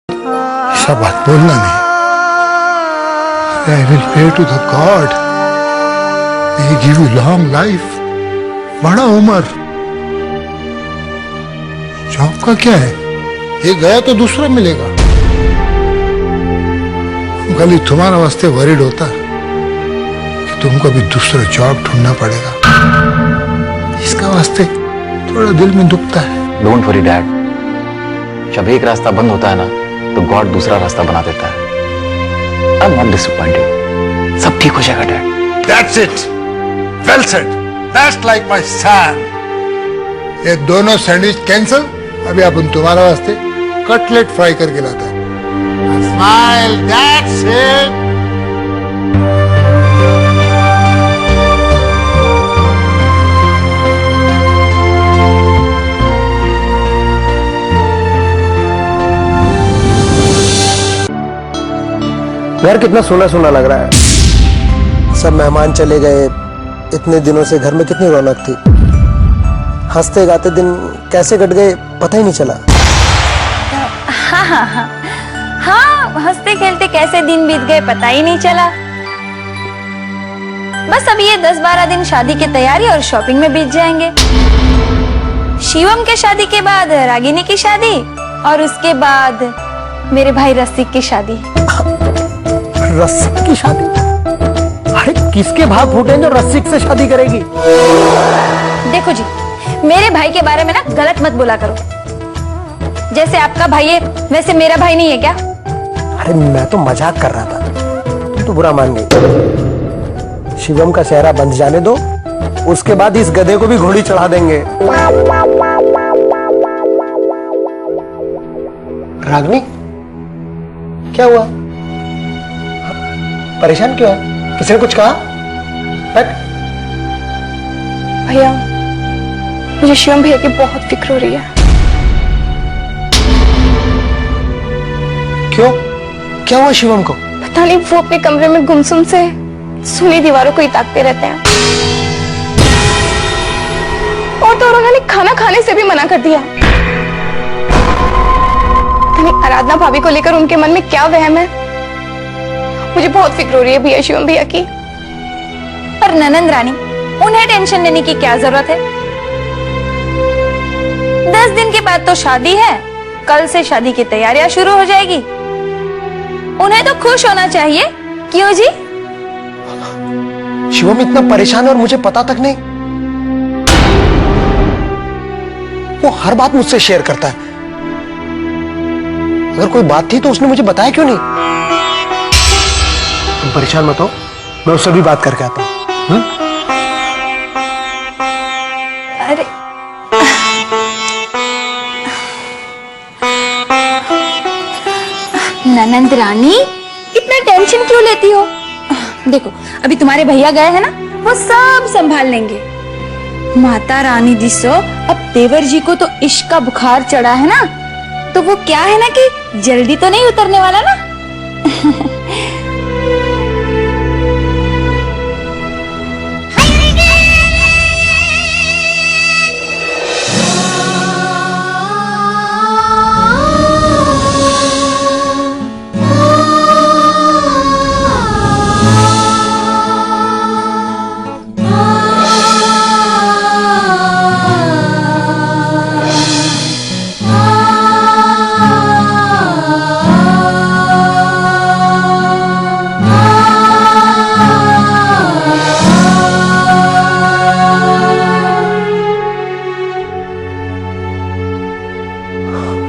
ऐसा बात बोलना नहीं। I will pray to the God. May He give you long life. बड़ा उम्र। जॉब का क्या है? ये गया तो दूसरा मिलेगा। खाली तुम्हारा वास्ते वरीड होता कि तुमको भी दूसरा जॉब ढूंढना पड़ेगा। इसका वास्ते थोड़ा दिल में दुखता है। डोंट वरी डैड, जब एक रास्ता बंद होता है ना तो गॉड दूसरा रास्ता बना देता है। आई एम नॉट डिसअपॉइंटेड, सब ठीक हो जाएगा dad. That's it. Well said. That's like my son. ये दोनों सैंडविच कैंसल। अभी अपन तुम्हारा वास्ते कटलेट फ्राई करके लाता है। Smile. That's it. घर कितना सोना सोना लग रहा है। सब मेहमान चले गए, इतने दिनों से घर में कितनी रौनक थी। हंसते गाते दिन कैसे कट गए पता ही नहीं चला। हाँ, हंसते खेलते कैसे दिन बीत गए पता ही नहीं चला। बस अब ये 10-12 दिन शादी की तैयारी और शॉपिंग में बीत जाएंगे। शिवम के शादी के बाद रागिनी की शादी और उसके बाद मेरे भाई रसिक की शादी। रसिक की शादी? अरे किसके भाग फूटे जो रसिक से शादी करेगी? देखो जी, मेरे भाई के बारे में ना गलत मत बोला करो। जैसे आपका भाई है वैसे मेरा भाई नहीं है क्या? अरे मैं तो मजाक कर रहा था, तुम तो बुरा मान गई। शिवम का सेहरा बंध जाने दो, उसके बाद इस गधे को भी घोड़ी चढ़ा देंगे। रागनी, क्या हुआ? परेशान क्यों है? किसी ने कुछ कहा? भैया, मुझे शिवम भैया की बहुत फिक्र हो रही है। क्यों? क्या हुआ शिवम को? पता नहीं, वो अपने कमरे में गुमसुम से सुनी दीवारों को ही ताकते रहते हैं। और तो उन्होंने खाना खाने से भी मना कर दिया। आराधना भाभी को लेकर उनके मन में क्या वहम है? मुझे बहुत फिक्र हो रही है भैया, शिवम भैया की। पर ननंद रानी, उन्हें टेंशन लेने की क्या जरूरत है? 10 दिन के बाद तो शादी है, कल से शादी की तैयारियां शुरू हो जाएगी। उन्हें तो खुश होना चाहिए, क्यों जी? शिवम इतना परेशान है और मुझे पता तक नहीं। वो हर बात मुझसे शेयर करता है। अगर कोई बात थी तो उसने मुझे बताया क्यों नहीं? तुम परेशान मत हो, मैं उससे भी बात करके आता हूं। अरे ननंद रानी, इतना टेंशन क्यों लेती हो? देखो, अभी तुम्हारे भैया गए हैं ना, वो सब संभाल लेंगे। माता रानी दिसो, अब देवर जी को तो इश्क का बुखार चढ़ा है ना, तो वो क्या है ना कि जल्दी तो नहीं उतरने वाला ना।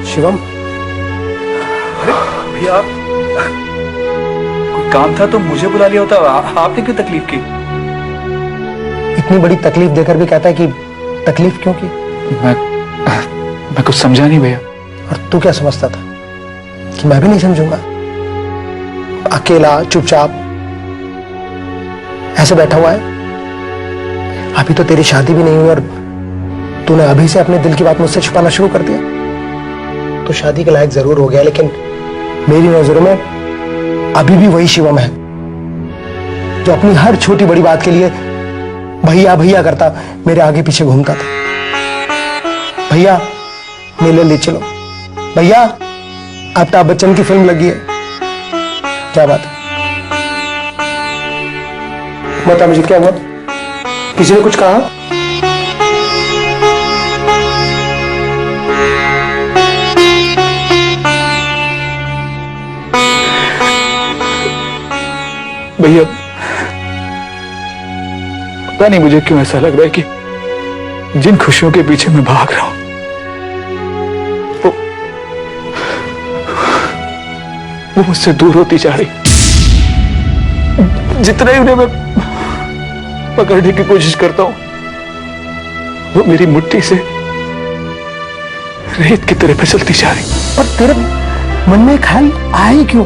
शिवम, अरे भैया, कोई काम था तो मुझे बुला लिया होता। आपने क्यों तकलीफ की? इतनी बड़ी तकलीफ देकर भी कहता है कि तकलीफ क्यों की? मैं कुछ समझा नहीं भैया। और तू क्या समझता था कि मैं भी नहीं समझूंगा? अकेला चुपचाप ऐसे बैठा हुआ है। अभी तो तेरी शादी भी नहीं हुई और तूने अभी से अपने दिल की बात मुझसे छुपाना शुरू कर दिया। तो शादी के लायक जरूर हो गया, लेकिन मेरी नजरों में अभी भी वही शिवम है जो अपनी हर छोटी बड़ी बात के लिए भैया भैया करता मेरे आगे पीछे घूमता था। भैया मेले ले चलो, भैया अमिताभ बच्चन की फिल्म लगी है। क्या बात है? बता मुझे क्या हुआ? किसी ने कुछ कहा? भैया पता नहीं मुझे क्यों ऐसा लग रहा है कि जिन खुशियों के पीछे मैं भाग रहा हूं वो मुझसे दूर होती जा रही। जितना ही उन्हें मैं पकड़ने की कोशिश करता हूं वो मेरी मुट्ठी से रेत की तरह फिसलती जा रही। पर तेरे मन में ख्याल आया ही क्यों?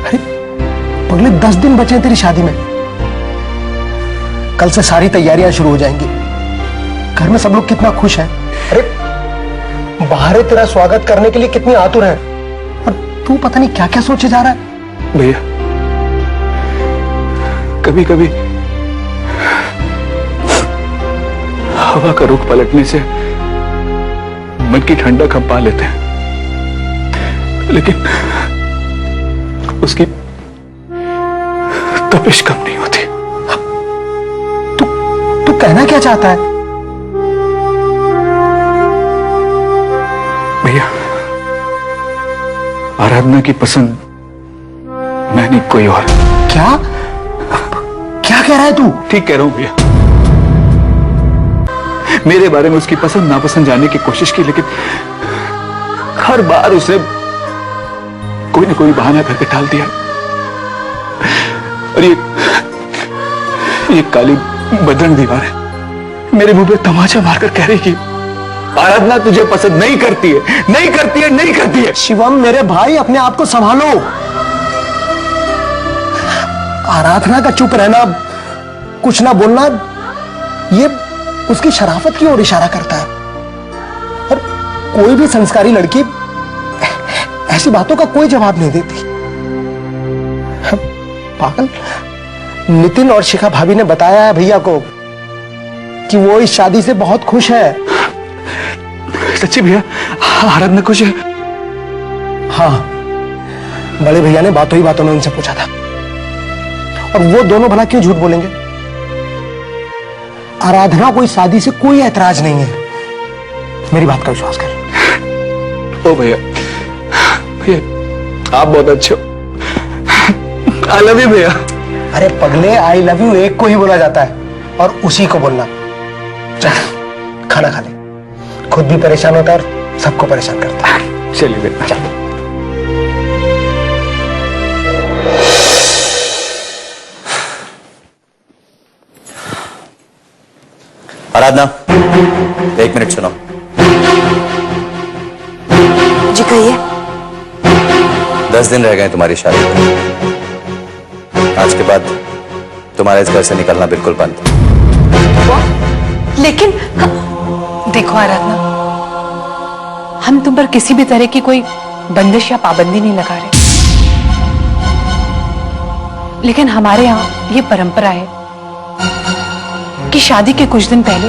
अरे अगले 10 दिन बचे हैं तेरी शादी में। कल से सारी तैयारियां शुरू हो जाएंगी। घर में सब लोग कितना खुश हैं। अरे बाहर तेरा स्वागत करने के लिए कितनी आतुर है, और तू पता नहीं क्या क्या सोचे जा रहा है। भैया कभी कभी हवा का रुख पलटने से मन की ठंडक हम पा लेते हैं, लेकिन उसकी तपिश कम नहीं होती। तू कहना क्या चाहता है? भैया आराधना की पसंद मैं नहीं, कोई और। क्या क्या कह रहा है तू? ठीक कह रहा हूं भैया। मेरे बारे में उसकी पसंद नापसंद जानने की कोशिश की, लेकिन हर बार उसने कोई ना कोई बहाना करके टाल दिया। और ये काली बदरंग दीवार है मेरे मुंह पे तमाचा मारकर कह रही कि आराधना तुझे पसंद नहीं करती है, नहीं करती है, नहीं करती है। शिवम मेरे भाई, अपने आप को संभालो। आराधना का चुप रहना, कुछ ना बोलना, ये उसकी शराफत की ओर इशारा करता है। और कोई भी संस्कारी लड़की ऐसी बातों का कोई जवाब नहीं देती। पागल। नितिन और शिखा भाभी ने बताया है भैया को कि वो इस शादी से बहुत खुश है। सच्ची भैया आराधना खुश है? हाँ, बड़े भैया ने बातों ही बातों में उनसे पूछा था। और वो दोनों भला क्यों झूठ बोलेंगे? आराधना को इस शादी से कोई ऐतराज नहीं है। मेरी बात का विश्वास कर। ओ भैया, भैया आप बहुत अच्छे हो। आई लव यू भैया। अरे पगले, आई लव यू एक को ही बोला जाता है, और उसी को बोलना। चल खाना खा ले। खुद भी परेशान होता है और सबको परेशान करता है। चलिए भैया चल। आराधना 1 मिनट सुनो। जी कहिए। 10 दिन रह गए तुम्हारी शादी में। आज के बाद तुम्हारे इस घर से निकलना बिल्कुल बंद। लेकिन देखो आराधना, हम तुम पर किसी भी तरह की कोई बंदिश या पाबंदी नहीं लगा रहे, लेकिन हमारे यहाँ ये परंपरा है कि शादी के कुछ दिन पहले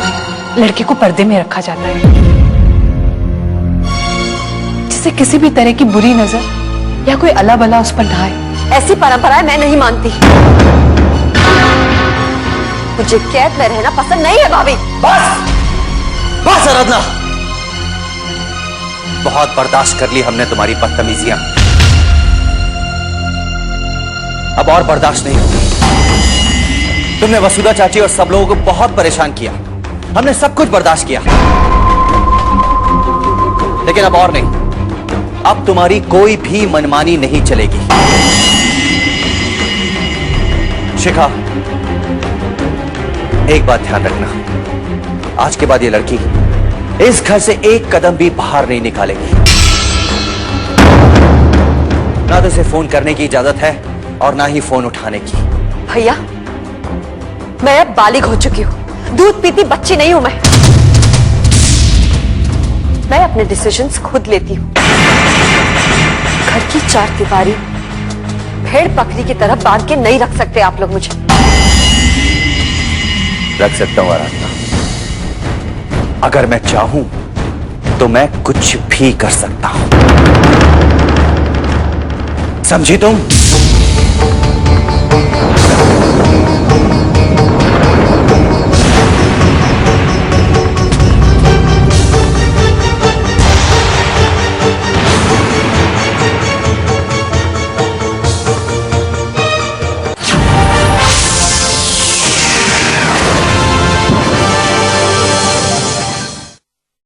लड़के को पर्दे में रखा जाता है, जिससे किसी भी तरह की बुरी नजर या कोई अला बला उस पर ना आए। ऐसी परंपराएं मैं नहीं मानती। मुझे कैद में रहना पसंद नहीं है भाभी। बस बस आराधना, बहुत बर्दाश्त कर ली हमने तुम्हारी बदतमीजियां। अब और बर्दाश्त नहीं होगी। तुमने वसुधा चाची और सब लोगों को बहुत परेशान किया। हमने सब कुछ बर्दाश्त किया, लेकिन अब और नहीं। अब तुम्हारी कोई भी मनमानी नहीं चलेगी। शिखा, एक बात ध्यान रखना, आज के बाद ये लड़की इस घर से एक कदम भी बाहर नहीं निकालेगी। ना तो इसे फोन करने की इजाजत है और ना ही फोन उठाने की। भैया, मैं अब बालिग हो चुकी हूँ, दूध पीती बच्ची नहीं हूं मैं अपने डिसीजंस खुद लेती हूँ। घर की चार दीवारी भेड़ बकरी की तरह बांध के नहीं रख सकते आप लोग मुझे। रख सकता हूं आराधना, अगर मैं चाहूं तो मैं कुछ भी कर सकता हूं। समझी तुम?